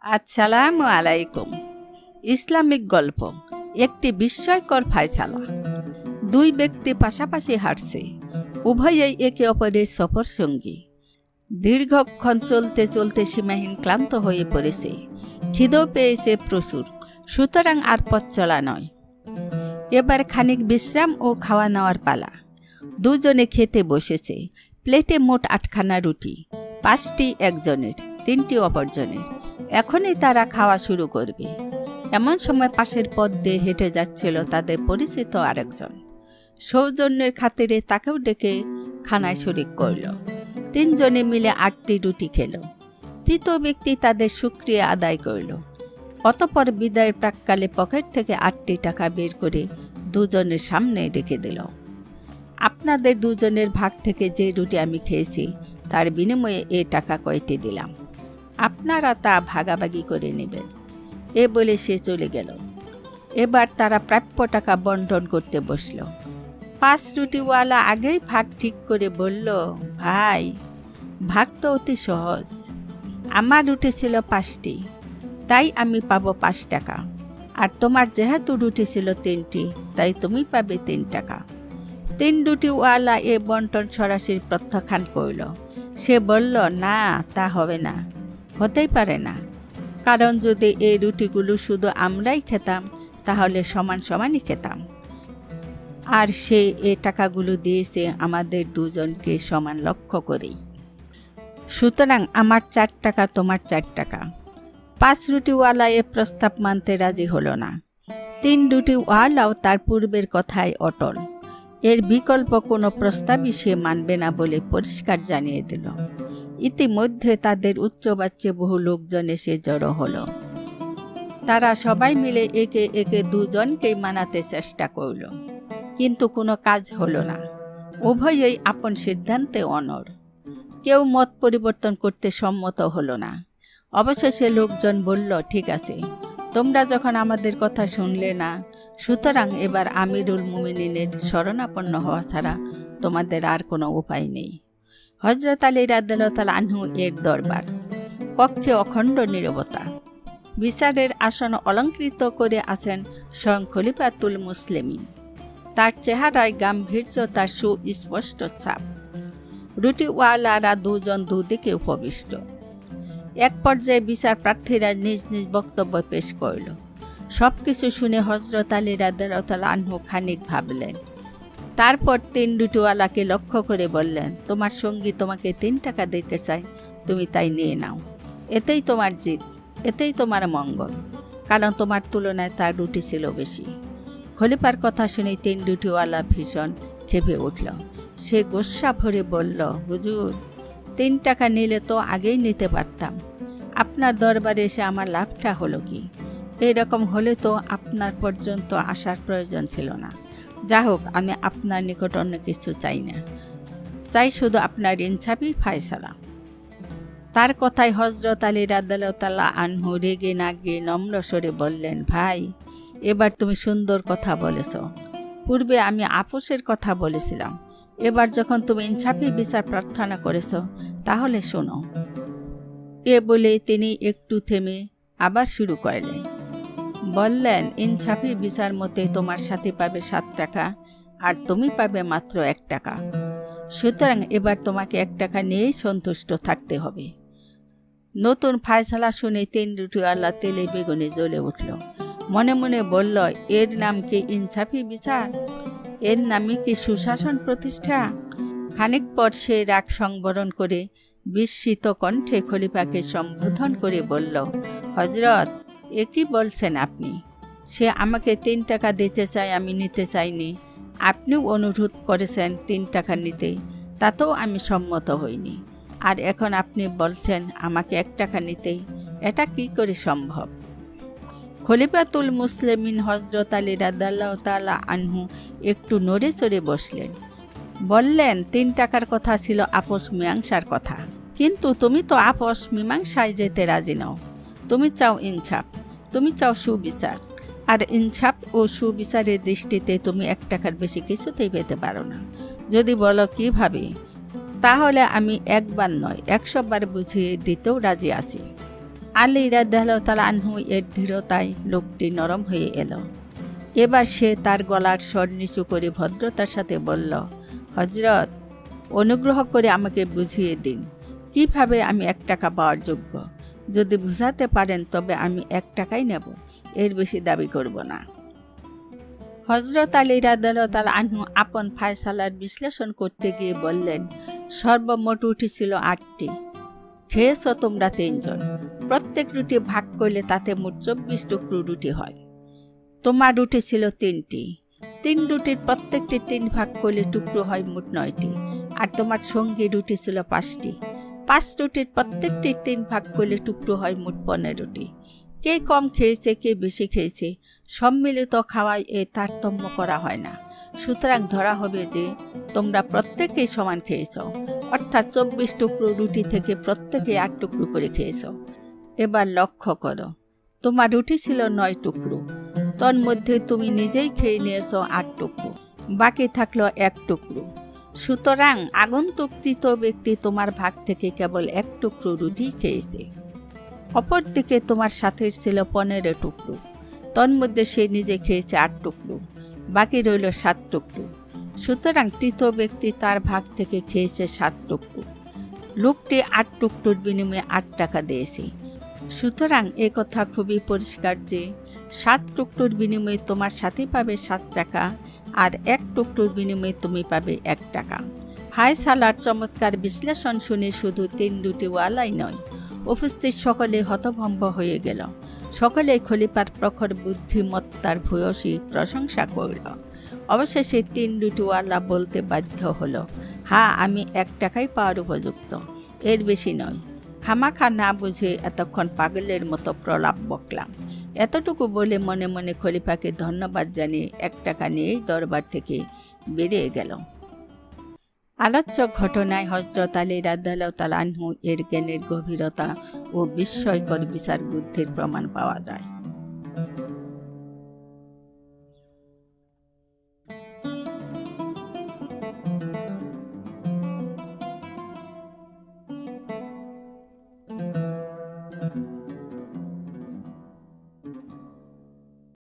আসসালামু আলাইকুম। ইসলামিক গল্প। একটি বিস্ময়কর ফায়সালা। দুই ব্যক্তি পাশাপাশি হাঁটছে, উভয়েই একে অপরের সফর সঙ্গী। দীর্ঘক্ষণ চলতে চলতে সীমাহীন ক্লান্ত হয়ে পড়েছে, খিদেও পেয়েছে প্রচুর, সুতরাং আর পথ চলা নয়। এবার খানিক বিশ্রাম ও খাওয়া নেওয়ার পালা। দুজনে খেতে বসেছে। প্লেটে মোট 8খানা রুটি, 5টি একজনের, 3টি অপরজনের। এখনই তারা খাওয়া শুরু করবে। এমন সময় পাশের পথ দিয়ে হেঁটে যাচ্ছিল তাদের পরিচিত আরেকজন। সৌজন্যের খাতিরে তাকেও ডেকে খানায় শরিক করল। 3 জনে মিলে 8টি রুটি খেল। তৃতীয় ব্যক্তি তাদের শুকরিয়া আদায় করল। অতঃপর বিদায়ের প্রাক্কালে পকেট থেকে 8টি টাকা বের করে দুজনের সামনে রেখে দিল। আপনাদের দুজনের ভাগ থেকে যে রুটি আমি খেয়েছি তার বিনিময়ে এ টাকা কয়টি দিলাম, আপনারা তা ভাগাভাগি করে নেবেন। এ বলে সে চলে গেল। এবার তারা প্রাপ্য টাকা বন্টন করতে বসল। 5 রুটিওয়ালা আগেই ভাগ ঠিক করে বলল, ভাই, ভাগ তো অতি সহজ। আমার রুটি ছিল 5টি, তাই আমি পাবো 5 টাকা। আর তোমার যেহেতু রুটি ছিল 3টি, তাই তুমি পাবে 3 টাকা। 3 রুটিওয়ালা এ বন্টন সরাসরি প্রত্যাখ্যান করল। সে বলল, না, তা হবে না, হতেই পারে না। কারণ যদি এই রুটিগুলো শুধু আমরাই খেতাম তাহলে সমান সমানই খেতাম। আর সে এ টাকাগুলো দিয়েছে আমাদের দুজনকে সমান লক্ষ্য করেই। সুতরাং আমার 4 টাকা, তোমার 4 টাকা। 5 রুটিওয়ালা এ প্রস্তাব মানতে রাজি হলো না। 3 রুটিওয়ালাও তার পূর্বের কথায় অটল। এর বিকল্প কোনো প্রস্তাবই সে মানবে না বলে পরিষ্কার জানিয়ে দিল। ইতিমধ্যে তাদের উচ্চবাচ্যে বহু লোকজন এসে জড়ো হলো। তারা সবাই মিলে একে একে দুজনকেই মানাতে চেষ্টা করল, কিন্তু কোনো কাজ হলো না। উভয়েই আপন সিদ্ধান্তে অনড়। কেউ মত পরিবর্তন করতে সম্মত হলো না। অবশেষে লোকজন বলল, ঠিক আছে, তোমরা যখন আমাদের কথা শুনলে না, সুতরাং এবার আমিরুল মুমিনিনের শরণাপন্ন হওয়া ছাড়া তোমাদের আর কোনো উপায় নেই। হযরত আলী রাদিয়াল্লাহু তাআলা আনহু এর দরবার কক্ষে অখণ্ড নীরবতা। বিচারের আসন অলঙ্কৃত করে আছেন স্বয়ং খলিফাতুল মুসলিমিন। তার চেহারায় গাম্ভীর্যতার সুস্পষ্ট ছাপ। রুটিওয়ালারা দুজন দুদিকে উপবিষ্ট। এক পর্যায়ে বিচার প্রার্থীরা নিজ নিজ বক্তব্য পেশ করল। সবকিছু শুনে হযরত আলী রাদিয়াল্লাহু তাআলা আনহু খানিক ভাবলেন। তারপর 3 রুটিওয়ালাকে লক্ষ্য করে বললেন, তোমার সঙ্গী তোমাকে 3 টাকা দিতে চাই, তুমি তাই নিয়ে নাও। এতেই তোমার জিত, এতেই তোমার মঙ্গল, কারণ তোমার তুলনায় তার রুটি ছিল বেশি। খলিফার কথা শুনে 3 রুটিওয়ালা ভীষণ ক্ষেপে উঠল। সে গোস্বা ভরে বলল, হুজুর, 3 টাকা নিলে তো আগেই নিতে পারতাম। আপনার দরবারে এসে আমার লাভটা হলো কি? এইরকম হলে তো আপনার পর্যন্ত আসার প্রয়োজন ছিল না। যা হোক, আমি আপনার নিকট অন্য কিছু চাই না, চাই শুধু আপনার ইনসাফি ফায়সালা। তার কথায় হযরত আলী রাদিয়াল্লাহু তাআলা আনহু রেগে না গিয়ে নম্র স্বরে বললেন, ভাই, এবার তুমি সুন্দর কথা বলেছ। পূর্বে আমি আপোষের কথা বলেছিলাম, এবার যখন তুমি ইনসাফি বিচার প্রার্থনা করেছ, তাহলে শোনো। এ বলে তিনি একটু থেমে আবার শুরু করলেন। বললেন, ইনসাফি বিচার মতে তোমার সাথে পাবে 7 টাকা, আর তুমি পাবে মাত্র 1 টাকা। সুতরাং এবার তোমাকে 1 টাকা নিয়েই সন্তুষ্ট থাকতে হবে। নতুন ফায়সালা শুনে 3 রুটিওয়ালা তেলে বেগুনে জ্বলে উঠল। মনে মনে বলল, এর নাম কি ইনসাফি বিচার? এর নামই কি সুশাসন প্রতিষ্ঠা? খানিক পর সে রাগ সংবরণ করে বিস্মিত কণ্ঠে খলিফাকে সম্বোধন করে বলল, হযরত, এ কি বলছেন আপনি? সে আমাকে 3 টাকা দিতে চায়, আমি নিতে চাইনি। আপনিও অনুরোধ করেছেন 3 টাকা নিতে, তাতেও আমি সম্মত হইনি। আর এখন আপনি বলছেন আমাকে 1 টাকা নিতে, এটা কি করে সম্ভব? খলিফাতুল মুসলিমিন হযরত আলী রাদিয়াল্লাহু তাআলা আনহু একটু নড়ে চড়ে বসলেন। বললেন, 3 টাকার কথা ছিল আপোষ মীমাংসার কথা, কিন্তু তুমি তো আপোষ মীমাংসায় যেতে রাজি নও। তুমি চাও ইনসাফ, তুমি চাও সুবিচার। আর ইনসাফ ও সুবিচারের দৃষ্টিতে তুমি 1 টাকার বেশি কিছুতেই পেতে পারো না। যদি বলো কিভাবে, তাহলে আমি একবার নয় 100 বার বুঝিয়ে দিতেও রাজি আছি। আলী রাদিয়াল্লাহু তাআলা আনহু এর দৃঢ়তায় লোকটি নরম হয়ে এলো। এবার সে তার গলার স্বর নিচু করে ভদ্রতার সাথে বলল, হযরত, অনুগ্রহ করে আমাকে বুঝিয়ে দিন কিভাবে আমি 1 টাকা পাওয়ার যোগ্য। যদি বুঝাতে পারেন তবে আমি 1 টাকাই নেব, এর বেশি দাবি করব না। হযরত আলী রাদিয়াল্লাহু তাআলা আনহু আপন ফায়সালার বিশ্লেষণ করতে গিয়ে বললেন, সর্বমোট রুটি ছিল 8টি। খেয়েছ তোমরা 3 জন। প্রত্যেক রুটি ভাগ করলে তাতে মোট 24 টুকরো রুটি হয়। তোমার রুটি ছিল 3টি। 3 রুটির প্রত্যেকটি 3 ভাগ করলে টুকরো হয় মোট 9টি। আর তোমার সঙ্গী রুটি ছিল 5টি। 5 রুটির প্রত্যেকটি 3 ভাগ করলে টুকরো হয় মোট 15টি। কে কম খেয়েছে কে বেশি খেয়েছে সম্মিলিত খাওয়ায় এ তারতম্য করা হয় না। সুতরাং ধরা হবে যে তোমরা প্রত্যেকেই সমান খেয়েছ, অর্থাৎ 24 টুকরো রুটি থেকে প্রত্যেকে 8 টুকরো করে খেয়েছ। এবার লক্ষ্য করো, তোমার রুটি ছিল 9 টুকরো, তন্মধ্যে তুমি নিজেই খেয়ে নিয়েছ 8 টুকরো, বাকি থাকলো 1 টুকরো। সুতরাং আগন্তুক তৃতীয় ব্যক্তি তোমার ভাগ থেকে কেবল 1 টুকরো রুটি খেয়েছে। অপরদিকে তোমার সাথীর ছিল 15 টুকরো, তন্মধ্যে সে নিজে খেয়েছে 8 টুকরো, বাকি রইল 7 টুকরো। সুতরাং তৃতীয় ব্যক্তি তার ভাগ থেকে খেয়েছে 7 টুকরো। লোকটি 8 টুকরোর বিনিময়ে 8 টাকা দিয়েছে। সুতরাং এ কথা খুবই পরিষ্কার যে 7 টুকরোর বিনিময়ে তোমার সাথী পাবে 7 টাকা, আর 1 টুকরোর বিনিময়ে তুমি পাবে 1 টাকা। ফায়সালার চমৎকার বিশ্লেষণ শুনে শুধু 3 রুটিওয়ালাই নয়, উপস্থিত সকলে হতভম্ব হয়ে গেল। সকলেই খলিফার প্রখর বুদ্ধিমত্তার ভূয়সী প্রশংসা করল। অবশেষে 3 রুটিওয়ালা বলতে বাধ্য হলো, হ্যাঁ, আমি 1 টাকাই পাওয়ার উপযুক্ত, এর বেশি নয়। খামাখা না বুঝে এতক্ষণ পাগলের মতো প্রলাপ বকলাম। এতটুকু বলে মনে মনে খলিফাকে ধন্যবাদ জানিয়ে 1 টাকা নিয়েই দরবার থেকে বেরিয়ে গেল। আলোচ্য ঘটনায় হযরত আলী রাদিয়াল্লাহু তাআলা আনহু এর জ্ঞানের গভীরতা ও বিস্ময়কর বিচার বুদ্ধির প্রমাণ পাওয়া যায়।